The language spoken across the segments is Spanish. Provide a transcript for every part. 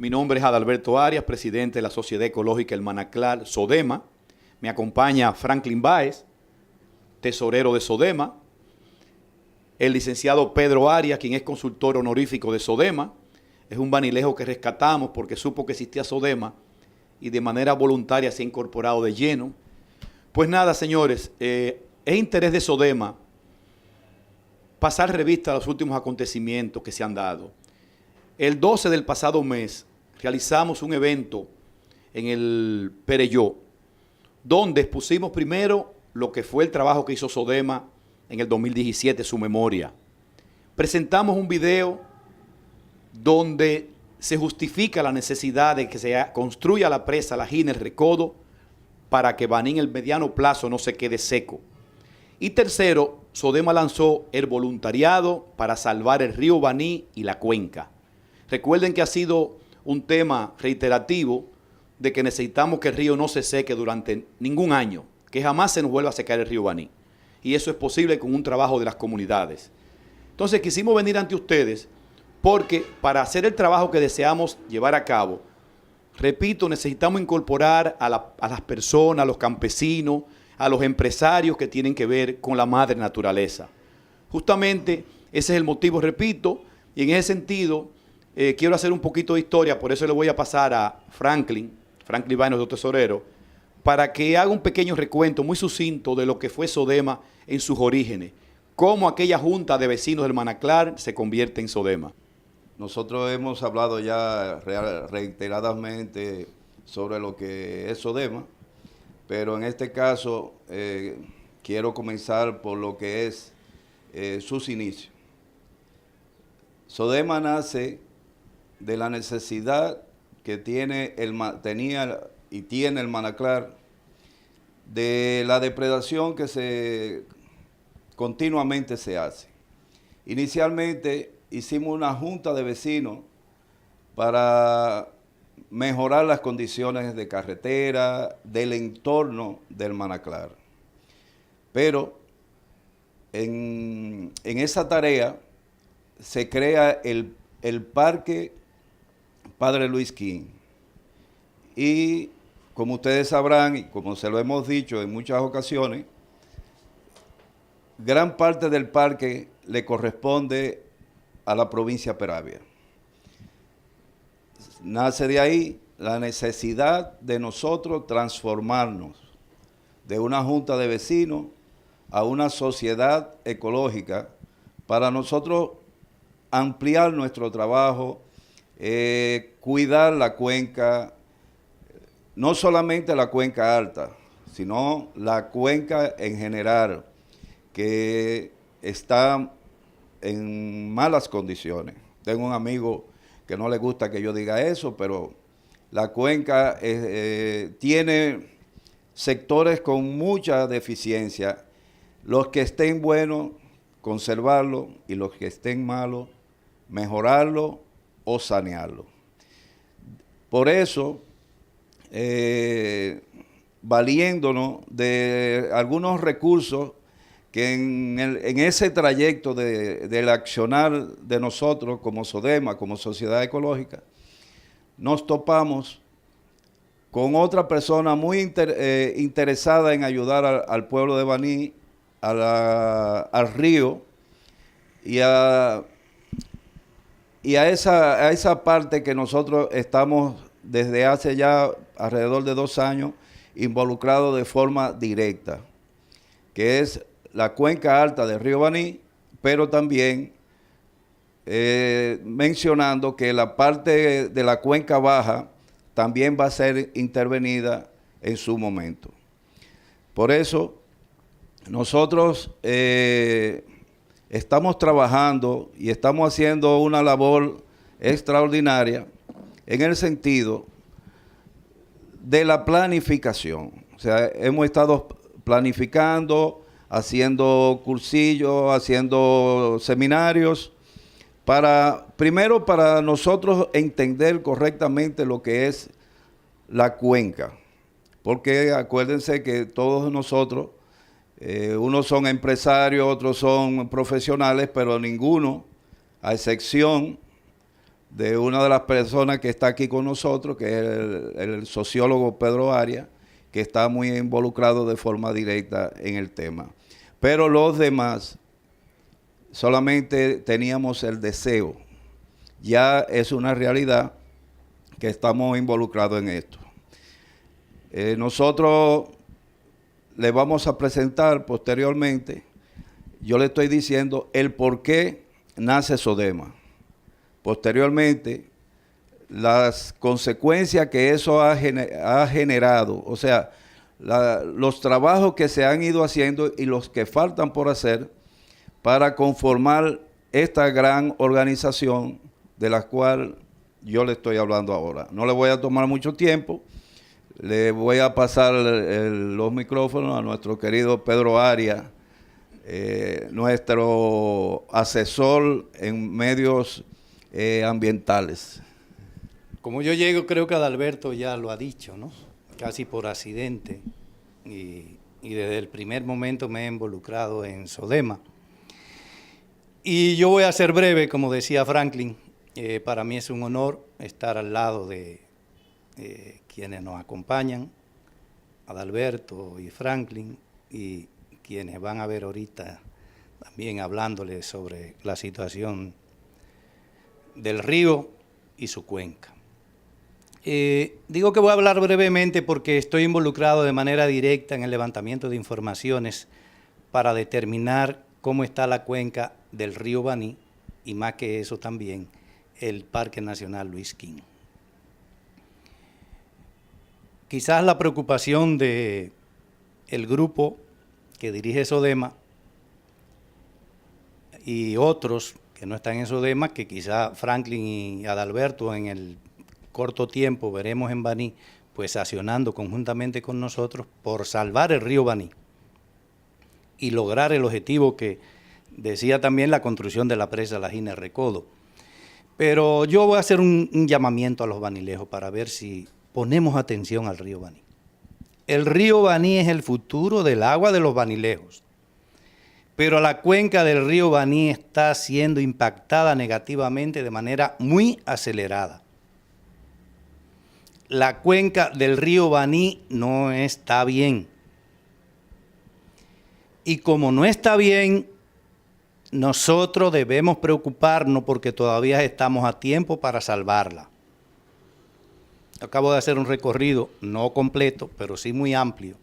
Mi nombre es Adalberto Arias, presidente de la Sociedad Ecológica El Manaclar, SODEMA. Me acompaña Franklin Báez, tesorero de SODEMA. El licenciado Pedro Arias, quien es consultor honorífico de SODEMA. Es un banilejo que rescatamos porque supo que existía SODEMA y de manera voluntaria se ha incorporado de lleno. Pues nada, señores, es interés de SODEMA pasar revista a los últimos acontecimientos que se han dado. El 12 del pasado mes realizamos un evento en el Pereyó, donde expusimos primero lo que fue el trabajo que hizo SODEMA en el 2017, su memoria. Presentamos un video donde se justifica la necesidad de que se construya la presa La Gina, el Recodo, para que Baní en el mediano plazo no se quede seco. Y tercero, SODEMA lanzó el voluntariado para salvar el río Baní y la cuenca. Recuerden que ha sido un tema reiterativo de que necesitamos que el río no se seque durante ningún año, que jamás se nos vuelva a secar el río Baní. Y eso es posible con un trabajo de las comunidades. Entonces quisimos venir ante ustedes porque para hacer el trabajo que deseamos llevar a cabo, repito, necesitamos incorporar a las personas, a los campesinos, a los empresarios que tienen que ver con la madre naturaleza. Justamente ese es el motivo, repito, y en ese sentido quiero hacer un poquito de historia, por eso le voy a pasar a Franklin Báez, nuestro tesorero, para que haga un pequeño recuento muy sucinto de lo que fue SODEMA en sus orígenes, cómo aquella junta de vecinos del Manaclar se convierte en SODEMA. Nosotros hemos hablado ya reiteradamente sobre lo que es SODEMA, pero en este caso quiero comenzar por lo que es sus inicios. SODEMA nace de la necesidad que tenía y tiene el Manaclar de la depredación que continuamente se hace. Inicialmente hicimos una junta de vecinos para mejorar las condiciones de carretera, del entorno del Manaclar. Pero en esa tarea se crea el Parque Padre Luis King. Y como ustedes sabrán, y como se lo hemos dicho en muchas ocasiones, gran parte del parque le corresponde a la provincia Peravia. Nace de ahí la necesidad de nosotros transformarnos de una junta de vecinos a una sociedad ecológica para nosotros ampliar nuestro trabajo, cuidar la cuenca, no solamente la cuenca alta, sino la cuenca en general, que está en malas condiciones. Tengo un amigo que no le gusta que yo diga eso, pero la cuenca tiene sectores con mucha deficiencia. Los que estén buenos, conservarlo, y los que estén malos, mejorarlo o sanearlo. Por eso, valiéndonos de algunos recursos que en ese trayecto del accionar de nosotros como SODEMA, como Sociedad Ecológica, nos topamos con otra persona muy interesada en ayudar al pueblo de Baní, al río y a esa parte que nosotros estamos desde hace ya alrededor de 2 años involucrados de forma directa, que es la cuenca alta del río Baní, pero también mencionando que la parte de la cuenca baja también va a ser intervenida en su momento. Por eso, nosotros estamos trabajando y estamos haciendo una labor extraordinaria en el sentido de la planificación. O sea, hemos estado planificando, haciendo cursillos, haciendo seminarios, primero para nosotros entender correctamente lo que es la cuenca. Porque acuérdense que todos nosotros, unos son empresarios, otros son profesionales, pero ninguno, a excepción de una de las personas que está aquí con nosotros, que es el sociólogo Pedro Arias, que está muy involucrado de forma directa en el tema. Pero los demás solamente teníamos el deseo. Ya es una realidad que estamos involucrados en esto. Nosotros le vamos a presentar posteriormente, yo le estoy diciendo el por qué nace SODEMA. Posteriormente, las consecuencias que eso ha generado, o sea, los trabajos que se han ido haciendo y los que faltan por hacer para conformar esta gran organización de la cual yo le estoy hablando ahora. No le voy a tomar mucho tiempo, le voy a pasar los micrófonos a nuestro querido Pedro Arias, nuestro asesor en medios ambientales. Como yo llego, creo que Adalberto ya lo ha dicho, ¿no? Casi por accidente, y desde el primer momento me he involucrado en SODEMA. Y yo voy a ser breve, como decía Franklin. Para mí es un honor estar al lado de quienes nos acompañan, Adalberto y Franklin, y quienes van a ver ahorita también hablándoles sobre la situación del río y su cuenca. Digo que voy a hablar brevemente porque estoy involucrado de manera directa en el levantamiento de informaciones para determinar cómo está la cuenca del río Baní y más que eso también el Parque Nacional Luis King. Quizás la preocupación del grupo que dirige SODEMA y otros que no están en SODEMA, que quizás Franklin y Adalberto en el corto tiempo veremos en Baní, pues accionando conjuntamente con nosotros por salvar el río Baní y lograr el objetivo que decía también la construcción de la presa La Gina Recodo. Pero yo voy a hacer un llamamiento a los banilejos para ver si ponemos atención al río Baní. El río Baní es el futuro del agua de los banilejos, pero la cuenca del río Baní está siendo impactada negativamente de manera muy acelerada. La cuenca del río Baní no está bien. Y como no está bien, nosotros debemos preocuparnos porque todavía estamos a tiempo para salvarla. Acabo de hacer un recorrido, no completo, pero sí muy amplio,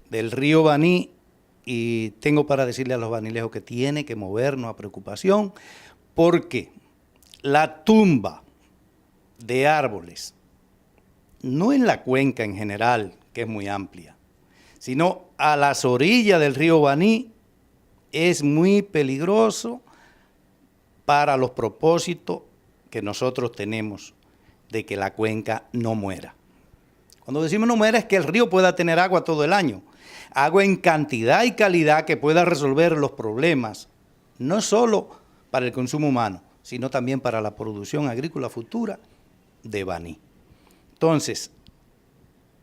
del río Baní, y tengo para decirle a los banilejos que tiene que movernos a preocupación porque la tumba de árboles, no en la cuenca en general, que es muy amplia, sino a las orillas del río Baní, es muy peligroso para los propósitos que nosotros tenemos de que la cuenca no muera. Cuando decimos no muera es que el río pueda tener agua todo el año, agua en cantidad y calidad que pueda resolver los problemas, no solo para el consumo humano, sino también para la producción agrícola futura de Baní. Entonces,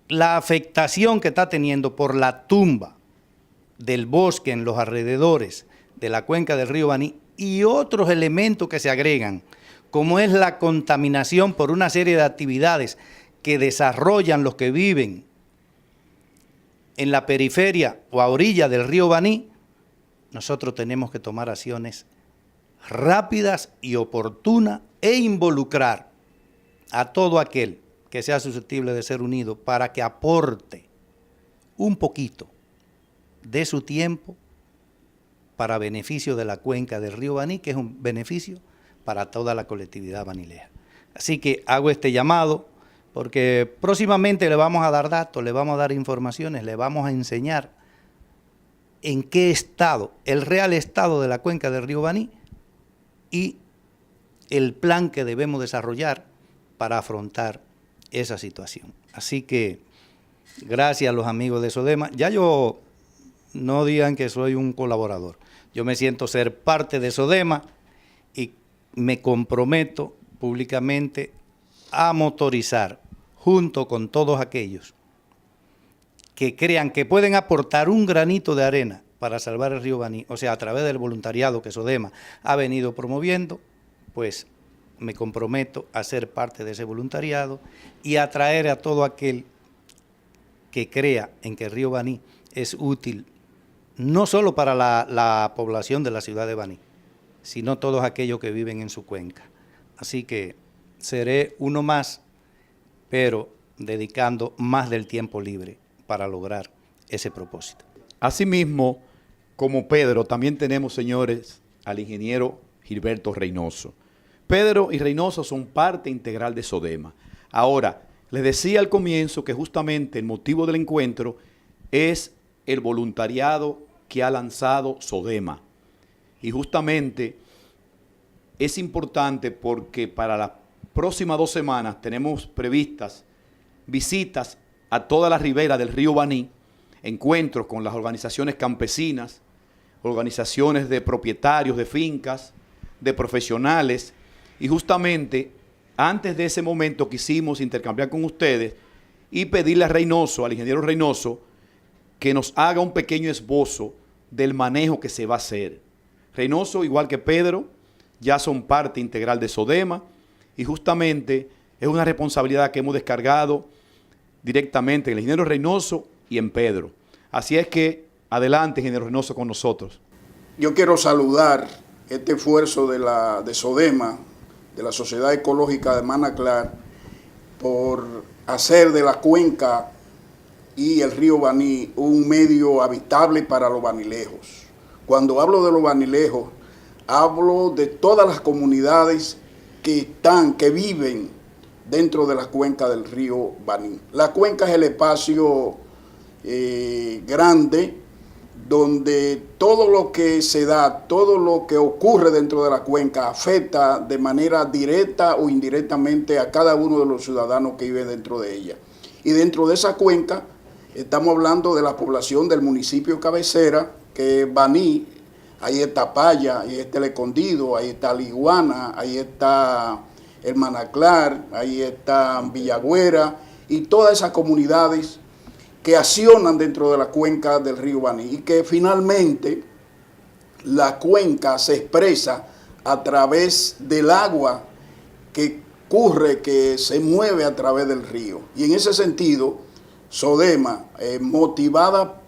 la afectación que está teniendo por la tumba del bosque en los alrededores de la cuenca del río Baní y otros elementos que se agregan, como es la contaminación por una serie de actividades que desarrollan los que viven en la periferia o a orilla del río Baní, nosotros tenemos que tomar acciones rápidas y oportunas e involucrar a todo aquel que sea susceptible de ser unido para que aporte un poquito de su tiempo para beneficio de la cuenca del río Baní, que es un beneficio para toda la colectividad banileja. Así que hago este llamado porque próximamente le vamos a dar datos, le vamos a dar informaciones, le vamos a enseñar en qué estado, el real estado de la cuenca del río Baní y el plan que debemos desarrollar para afrontar esa situación. Así que gracias a los amigos de SODEMA. Ya yo no digan que soy un colaborador. Yo me siento ser parte de SODEMA y me comprometo públicamente a motorizar junto con todos aquellos que crean que pueden aportar un granito de arena para salvar el río Baní, o sea, a través del voluntariado que SODEMA ha venido promoviendo, pues me comprometo a ser parte de ese voluntariado y a atraer a todo aquel que crea en que el río Baní es útil, no solo para la población de la ciudad de Baní, sino todos aquellos que viven en su cuenca. Así que seré uno más, pero dedicando más del tiempo libre para lograr ese propósito. Asimismo, como Pedro, también tenemos, señores, al ingeniero Gilberto Reynoso. Pedro y Reynoso son parte integral de SODEMA. Ahora, les decía al comienzo que justamente el motivo del encuentro es el voluntariado que ha lanzado SODEMA. Y justamente es importante porque para las próximas 2 semanas tenemos previstas visitas a toda la ribera del río Baní, encuentros con las organizaciones campesinas, organizaciones de propietarios de fincas, de profesionales, y justamente antes de ese momento quisimos intercambiar con ustedes y pedirle a Reynoso, al ingeniero Reynoso, que nos haga un pequeño esbozo del manejo que se va a hacer. Reynoso, igual que Pedro, ya son parte integral de SODEMA y justamente es una responsabilidad que hemos descargado directamente en el ingeniero Reynoso y en Pedro. Así es que, adelante, ingeniero Reynoso, con nosotros. Yo quiero saludar este esfuerzo de SODEMA, de la Sociedad Ecológica de Manaclar, por hacer de la cuenca y el río Baní un medio habitable para los banilejos. Cuando hablo de los banilejos, hablo de todas las comunidades que viven dentro de la cuenca del río Baní. La cuenca es el espacio grande donde todo lo que se da, todo lo que ocurre dentro de la cuenca afecta de manera directa o indirectamente a cada uno de los ciudadanos que viven dentro de ella. Y dentro de esa cuenca estamos hablando de la población del municipio cabecera, que es Baní. Ahí está Paya, ahí está El Escondido, ahí está La Iguana, ahí está El Manaclar, ahí está Villagüera y todas esas comunidades que accionan dentro de la cuenca del río Baní, y que finalmente la cuenca se expresa a través del agua que corre, que se mueve a través del río. Y en ese sentido, SODEMA, motivada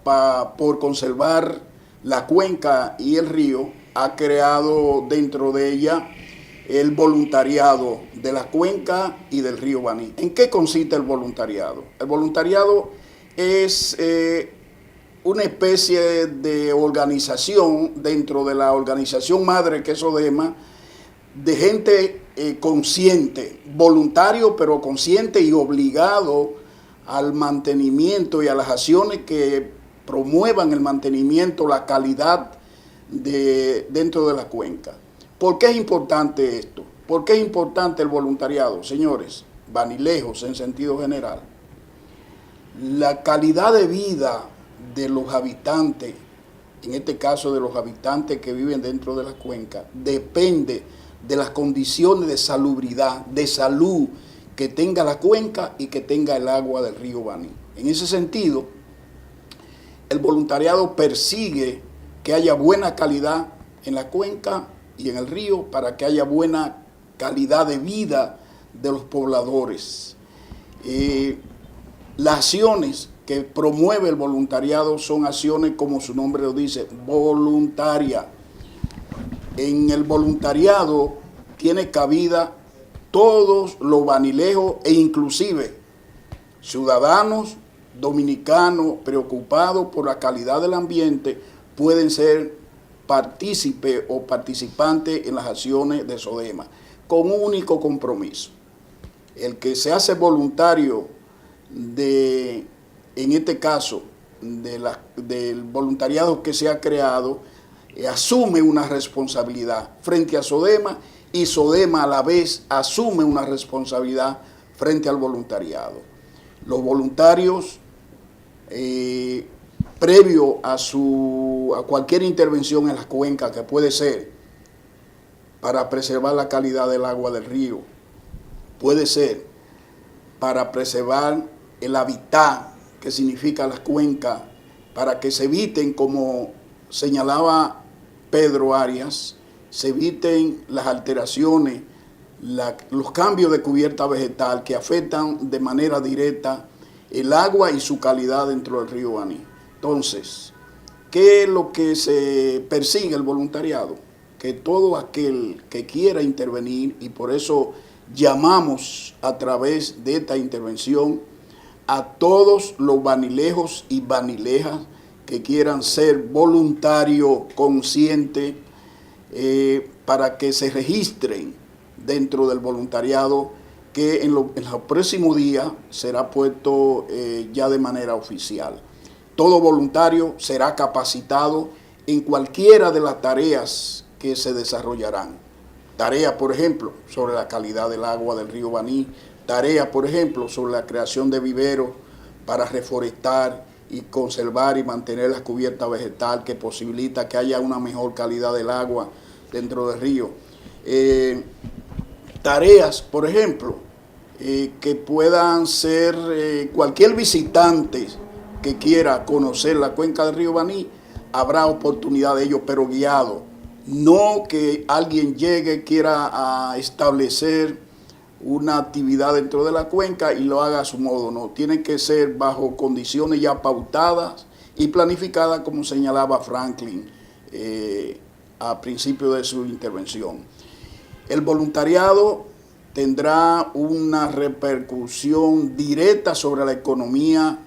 por conservar la cuenca y el río, ha creado dentro de ella el voluntariado de la cuenca y del río Baní. ¿En qué consiste el voluntariado? El voluntariado es una especie de organización dentro de la organización madre que es SODEMA, de gente consciente, voluntario pero consciente y obligado al mantenimiento y a las acciones que promuevan el mantenimiento, la calidad dentro de la cuenca. ¿Por qué es importante esto? ¿Por qué es importante el voluntariado? Señores, banilejos en sentido general. La calidad de vida de los habitantes, en este caso de los habitantes que viven dentro de la cuenca, depende de las condiciones de salubridad, de salud que tenga la cuenca y que tenga el agua del río Baní. En ese sentido, el voluntariado persigue que haya buena calidad en la cuenca y en el río para que haya buena calidad de vida de los pobladores. Las acciones que promueve el voluntariado son acciones, como su nombre lo dice, voluntaria. En el voluntariado tiene cabida todos los banilejos e inclusive ciudadanos dominicanos preocupados por la calidad del ambiente pueden ser partícipes o participantes en las acciones de SODEMA, con un único compromiso. El que se hace voluntario en este caso, del voluntariado que se ha creado, asume una responsabilidad frente a SODEMA, y SODEMA a la vez asume una responsabilidad frente al voluntariado. Los voluntarios, previo a cualquier intervención en las cuencas, que puede ser para preservar la calidad del agua del río, puede ser para preservar el hábitat que significa la cuenca, para que se eviten, como señalaba Pedro Arias, se eviten las alteraciones los cambios de cubierta vegetal que afectan de manera directa el agua y su calidad dentro del río Baní. Entonces, ¿qué es lo que se persigue el voluntariado? Que todo aquel que quiera intervenir, y por eso llamamos a través de esta intervención a todos los banilejos y banilejas que quieran ser voluntarios conscientes para que se registren dentro del voluntariado que en los próximos días será puesto ya de manera oficial. Todo voluntario será capacitado en cualquiera de las tareas que se desarrollarán. Tareas, por ejemplo, sobre la calidad del agua del río Baní, tareas, por ejemplo, sobre la creación de viveros para reforestar y conservar y mantener la cubierta vegetal que posibilita que haya una mejor calidad del agua dentro del río. Tareas, por ejemplo, que puedan ser cualquier visitante que quiera conocer la cuenca del río Baní, habrá oportunidad de ello, pero guiado. No que alguien llegue, quiera establecer una actividad dentro de la cuenca y lo haga a su modo, no. Tiene que ser bajo condiciones ya pautadas y planificadas, como señalaba Franklin a principio de su intervención. El voluntariado tendrá una repercusión directa sobre la economía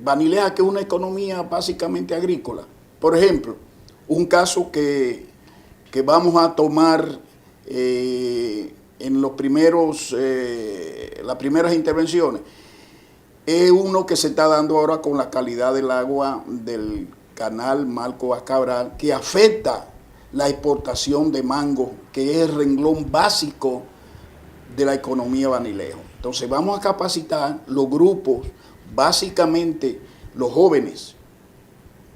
banileja, que es una economía básicamente agrícola. Por ejemplo, un caso que vamos a tomar en las primeras intervenciones es uno que se está dando ahora con la calidad del agua del canal Malco a Cabral, que afecta la exportación de mango, que es el renglón básico de la economía banilejo. Entonces vamos a capacitar los grupos, básicamente los jóvenes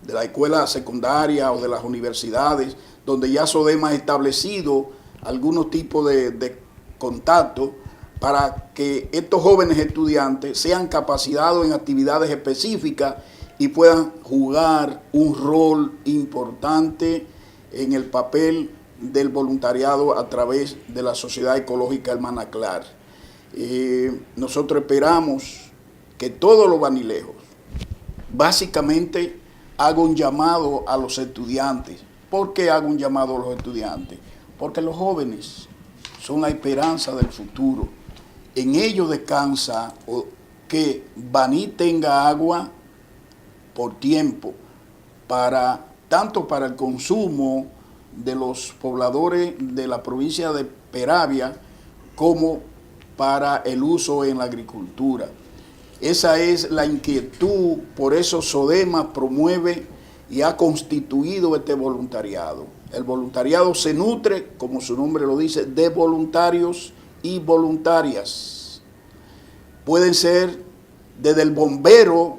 de la escuela secundaria o de las universidades, donde ya SODEMA ha establecido algunos tipos de contacto para que estos jóvenes estudiantes sean capacitados en actividades específicas y puedan jugar un rol importante en el papel del voluntariado a través de la Sociedad Ecológica El Manaclar. Nosotros esperamos que todos los banilejos básicamente hagan un llamado a los estudiantes. ¿Por qué hago un llamado a los estudiantes? Porque los jóvenes son la esperanza del futuro. En ellos descansa que Baní tenga agua por tiempo, tanto para el consumo de los pobladores de la provincia de Peravia como para el uso en la agricultura. Esa es la inquietud, por eso SODEMA promueve y ha constituido este voluntariado. El voluntariado se nutre, como su nombre lo dice, de voluntarios y voluntarias. Pueden ser desde el bombero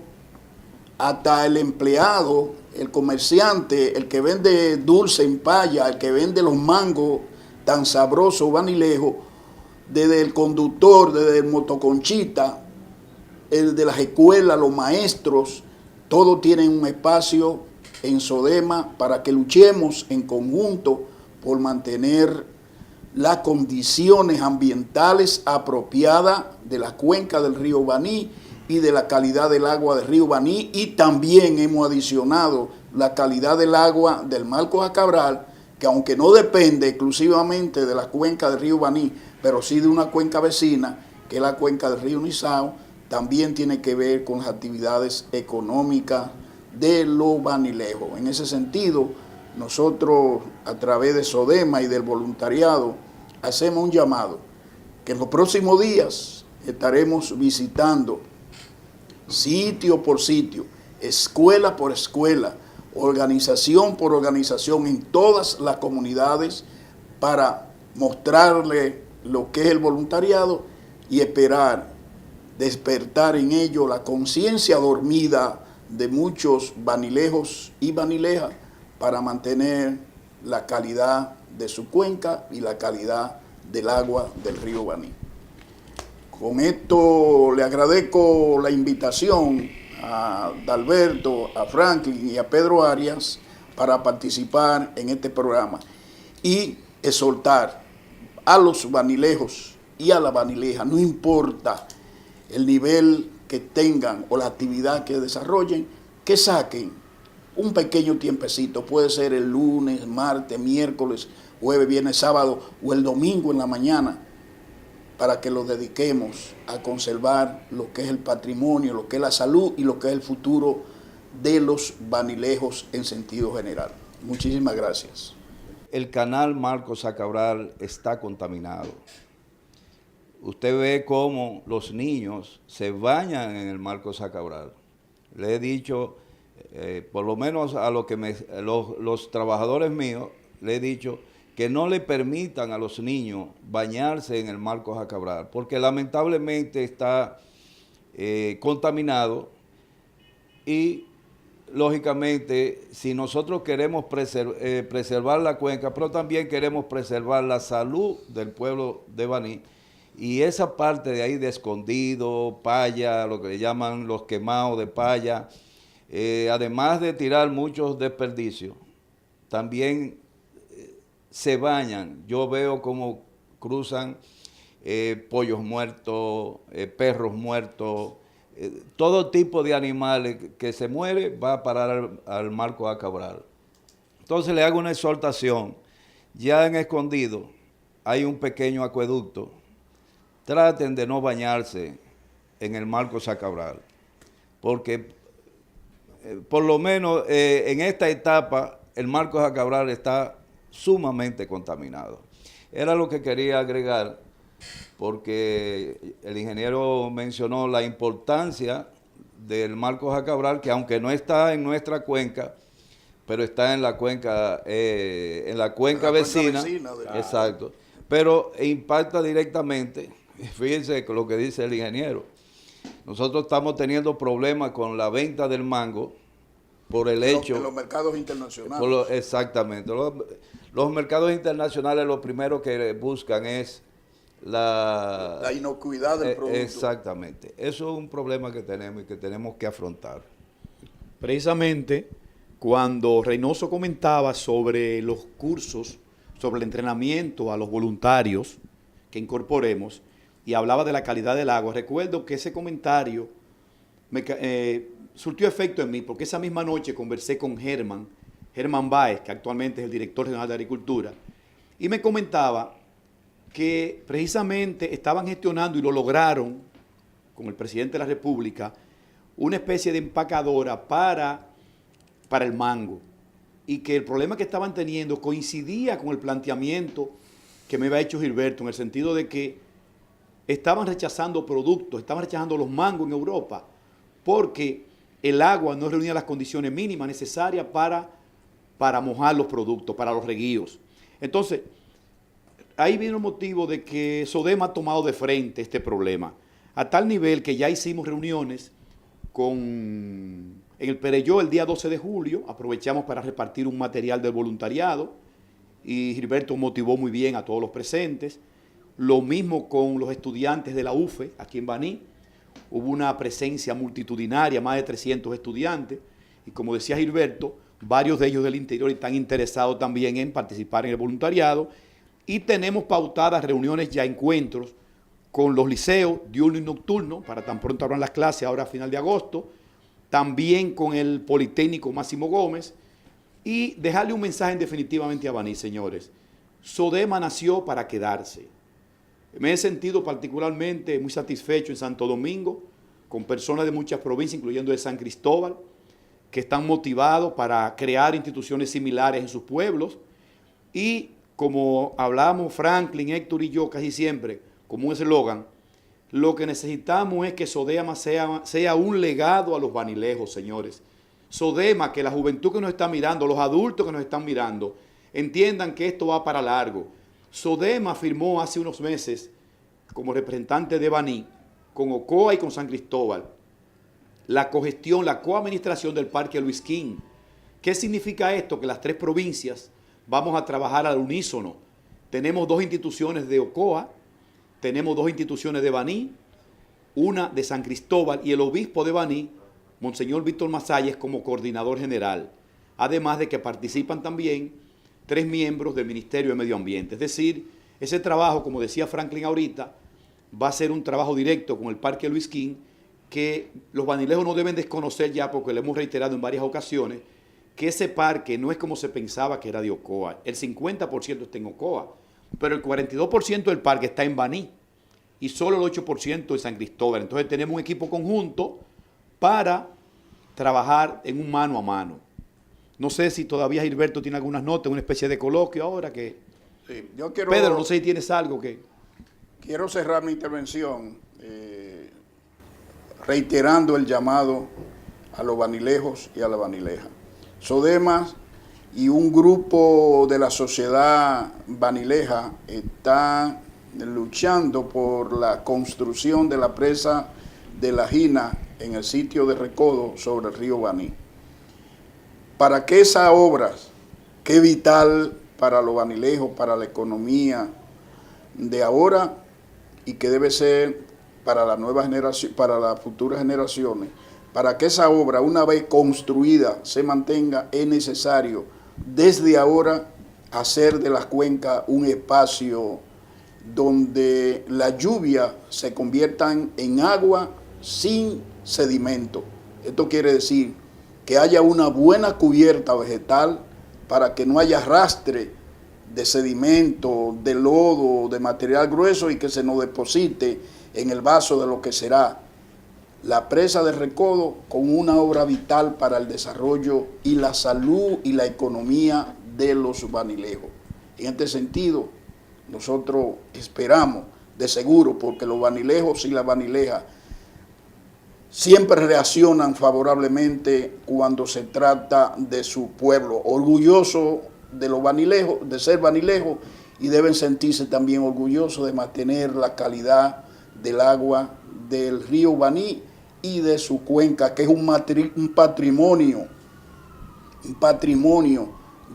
hasta el empleado, el comerciante, el que vende dulce en paya, el que vende los mangos tan sabrosos banilejos, desde el conductor, desde el motoconchita, el de las escuelas, los maestros, todos tienen un espacio en SODEMA para que luchemos en conjunto por mantener las condiciones ambientales apropiadas de la cuenca del río Baní y de la calidad del agua del río Baní, y también hemos adicionado la calidad del agua del Malco a Cabral, que aunque no depende exclusivamente de la cuenca del río Baní, pero sí de una cuenca vecina, que es la cuenca del río Nizao, también tiene que ver con las actividades económicas de los banilejos. En ese sentido, nosotros a través de SODEMA y del voluntariado hacemos un llamado, que en los próximos días estaremos visitando sitio por sitio, escuela por escuela, organización por organización en todas las comunidades para mostrarle lo que es el voluntariado y esperar despertar en ello la conciencia dormida de muchos banilejos y banilejas para mantener la calidad de su cuenca y la calidad del agua del río Baní. Con esto le agradezco la invitación a Dalberto, a Franklin y a Pedro Arias para participar en este programa y exhortar a los vanilejos y a la vanileja, no importa el nivel que tengan o la actividad que desarrollen, que saquen un pequeño tiempecito, puede ser el lunes, martes, miércoles, jueves, viernes, sábado o el domingo en la mañana, para que lo dediquemos a conservar lo que es el patrimonio, lo que es la salud y lo que es el futuro de los vanilejos en sentido general. Muchísimas gracias. El canal Marcos A. Cabral está contaminado. Usted ve cómo los niños se bañan en el Marcos A. Cabral. Le he dicho, por lo menos a los trabajadores míos, le he dicho que no le permitan a los niños bañarse en el Marcos A. Cabral, porque lamentablemente está contaminado y lógicamente si nosotros queremos preservar la cuenca, pero también queremos preservar la salud del pueblo de Baní, y esa parte de ahí de Escondido, Paya, lo que le llaman los quemados de Paya, además de tirar muchos desperdicios, también se bañan. Yo veo cómo cruzan pollos muertos, perros muertos, todo tipo de animales que se muere va a parar al Marcos A. Cabral. Entonces le hago una exhortación. Ya en Escondido hay un pequeño acueducto. Traten de no bañarse en el Marcos A. Cabral, porque por lo menos en esta etapa el Marcos A. Cabral está sumamente contaminado. Era lo que quería agregar, porque el ingeniero mencionó la importancia del Marcos A. Cabral, que aunque no está en nuestra cuenca, pero está en la cuenca vecina, exacto, pero impacta directamente. Fíjense lo que dice el ingeniero. Nosotros estamos teniendo problemas con la venta del mango por el hecho... En los mercados internacionales. Exactamente. Los mercados internacionales lo primero que buscan es la inocuidad del producto. Exactamente. Eso es un problema que tenemos y que tenemos que afrontar. Precisamente cuando Reynoso comentaba sobre los cursos, sobre el entrenamiento a los voluntarios que incorporemos, y hablaba de la calidad del agua, recuerdo que ese comentario surtió efecto en mí, porque esa misma noche conversé con Germán Báez, que actualmente es el director general de Agricultura, y me comentaba que precisamente estaban gestionando, y lo lograron con el presidente de la República, una especie de empacadora para el mango, y que el problema que estaban teniendo coincidía con el planteamiento que me había hecho Gilberto, en el sentido de que estaban rechazando productos, estaban rechazando los mangos en Europa, porque el agua no reunía las condiciones mínimas necesarias para mojar los productos, para los reguíos. Entonces, ahí viene el motivo de que SODEMA ha tomado de frente este problema, a tal nivel que ya hicimos reuniones en el Pereyó el día 12 de julio, aprovechamos para repartir un material del voluntariado, y Gilberto motivó muy bien a todos los presentes. Lo mismo con los estudiantes de la UFE, aquí en Baní. Hubo una presencia multitudinaria, más de 300 estudiantes, y como decía Gilberto, varios de ellos del interior están interesados también en participar en el voluntariado, y tenemos pautadas reuniones, ya encuentros, con los liceos diurno y nocturno, para tan pronto abran las clases ahora a final de agosto, también con el Politécnico Máximo Gómez, y dejarle un mensaje definitivamente a Baní, señores. SODEMA nació para quedarse. Me he sentido particularmente muy satisfecho en Santo Domingo, con personas de muchas provincias, incluyendo de San Cristóbal, que están motivados para crear instituciones similares en sus pueblos. Y como hablamos Franklin, Héctor y yo casi siempre, como un eslogan, lo que necesitamos es que SODEMA sea un legado a los vanilejos, señores. SODEMA, que la juventud que nos está mirando, los adultos que nos están mirando, entiendan que esto va para largo. SODEMA firmó hace unos meses, como representante de Baní, con Ocoa y con San Cristóbal, la cogestión, la coadministración del Parque Luis King. ¿Qué significa esto? Que las tres provincias vamos a trabajar al unísono. Tenemos dos instituciones de Ocoa, tenemos dos instituciones de Baní, una de San Cristóbal, y el obispo de Baní, Monseñor Víctor Masalles, como coordinador general. Además de que participan también 3 miembros del Ministerio de Medio Ambiente. Es decir, Ese trabajo, como decía Franklin ahorita, va a ser un trabajo directo con el Parque Luis King, que los banilejos no deben desconocer ya, porque le hemos reiterado en varias ocasiones, que ese parque no es como se pensaba que era de Ocoa. El 50% está en Ocoa, pero el 42% del parque está en Baní y solo el 8% en San Cristóbal. Entonces tenemos un equipo conjunto para trabajar en un mano a mano. No sé si todavía Gilberto tiene algunas notas, una especie de coloquio ahora que... Sí, yo quiero, Pedro, no sé si tienes algo que... quiero cerrar mi intervención reiterando el llamado a los banilejos y a la banileja. Sodema y un grupo de la sociedad banileja están luchando por la construcción de la presa de La Gina en el sitio de Recodo sobre el río Baní. Para que esa obra, que es vital para los banilejos, para la economía de ahora y que debe ser para la nueva generación, para las futuras generaciones, para que esa obra, una vez construida, se mantenga, es necesario desde ahora hacer de las cuencas un espacio donde la lluvia se conviertan en agua sin sedimento. Esto quiere decir que haya una buena cubierta vegetal para que no haya arrastre de sedimento, de lodo, de material grueso y que se nos deposite en el vaso de lo que será la presa de Recodo con una obra vital para el desarrollo y la salud y la economía de los banilejos. En este sentido, nosotros esperamos, de seguro, porque los banilejos y las banilejas siempre reaccionan favorablemente cuando se trata de su pueblo, orgulloso de los banilejos, de ser banilejos, y deben sentirse también orgullosos de mantener la calidad del agua del río Baní y de su cuenca, que es un patrimonio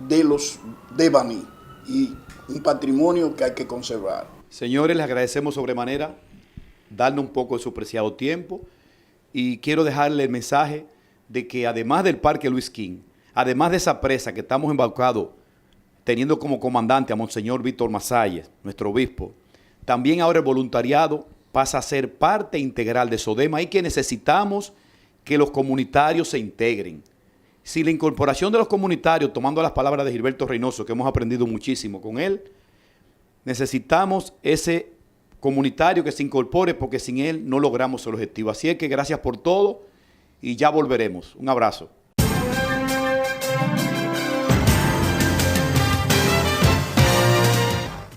de Baní y un patrimonio que hay que conservar. Señores, les agradecemos sobremanera darnos un poco de su preciado tiempo y quiero dejarle el mensaje de que además del Parque Luis King, además de esa presa que estamos embarcados teniendo como comandante a Monseñor Víctor Masalles, nuestro obispo, también ahora el voluntariado pasa a ser parte integral de Sodema y que necesitamos que los comunitarios se integren. Si la incorporación de los comunitarios, tomando las palabras de Gilberto Reynoso, que hemos aprendido muchísimo con él, necesitamos ese comunitario que se incorpore porque sin él no logramos el objetivo. Así es que gracias por todo y ya volveremos. Un abrazo.